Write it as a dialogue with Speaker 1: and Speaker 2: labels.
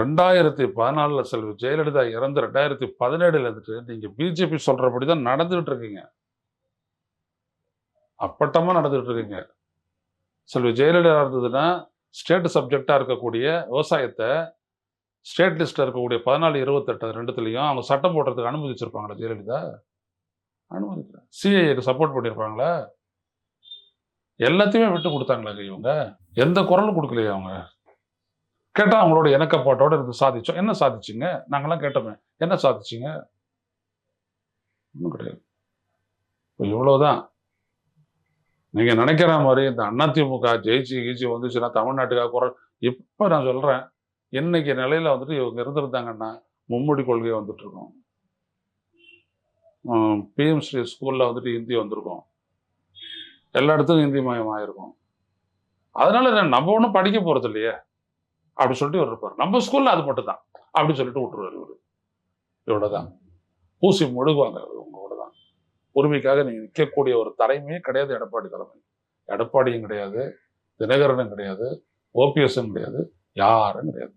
Speaker 1: 2014 செல்வி ஜெயலலிதா இறந்து 2017 இருந்துட்டு நீங்க பிஜேபி சொல்றபடிதான் நடந்துகிட்டு இருக்கீங்க. அப்பட்டமா நடந்துகிட்டு இருக்கீங்க. செல்வி ஜெயலலிதா இருந்ததுன்னா ஸ்டேட் சப்ஜெக்டா இருக்கக்கூடிய விவசாயத்தை ஸ்டேட் லிஸ்ட்ல இருக்கக்கூடிய 14, 28 ரெண்டுத்துலயும் அவங்க சட்டம் போடுறதுக்கு அனுமதிச்சிருப்பாங்களா ஜெயலலிதா? அனுமதிக்கல. சிஏஏக்கு சப்போர்ட் பண்ணியிருப்பாங்களா? எல்லாத்தையுமே விட்டு கொடுத்தாங்களா இவங்க? எந்த குரலும் கொடுக்கலையா அவங்க? கேட்டா அவங்களோட இணக்கப்பாட்டோட இருந்து சாதிச்சோம். என்ன சாதிச்சீங்க? நாங்கெல்லாம் கேட்டோமே. என்ன சாதிச்சீங்க? ஒண்ணும் கிடையாது. இவ்வளவுதான். நீங்க நினைக்கிற மாதிரி இந்த அதிமுக ஜெயிச்சு வந்துச்சுன்னா தமிழ்நாட்டுக்காக குரல் இப்ப நான் சொல்றேன். இன்னைக்கு நிலையில வந்துட்டு இவங்க இருந்திருந்தாங்கன்னா மும்மொழி கொள்கை வந்துட்டு இருக்கும். பிஎம் ஸ்ரீ ஸ்கூல்ல வந்துட்டு ஹிந்தி வந்திருக்கும். எல்லா இடத்துக்கும் ஹிந்தி மயம் ஆயிருக்கும். அதனால நம்ம ஒன்றும் படிக்க போறது இல்லையே அப்படி சொல்லிட்டு இவர் இருப்பார். நம்ம ஸ்கூல்ல அது மட்டும் தான் அப்படி சொல்லிட்டு விட்டுருவாரு இவரு. இவ்வளவுதான். பூசி முழுகுவாங்க உங்களோட தான். உரிமைக்காக நீங்க நிற்கக்கூடிய ஒரு தலைமையே கிடையாது எடப்பாடி தலைமை. எடப்பாடியும் கிடையாது, தினகரனும் கிடையாது, ஓபிஎஸும் கிடையாது, யாரும் கிடையாது.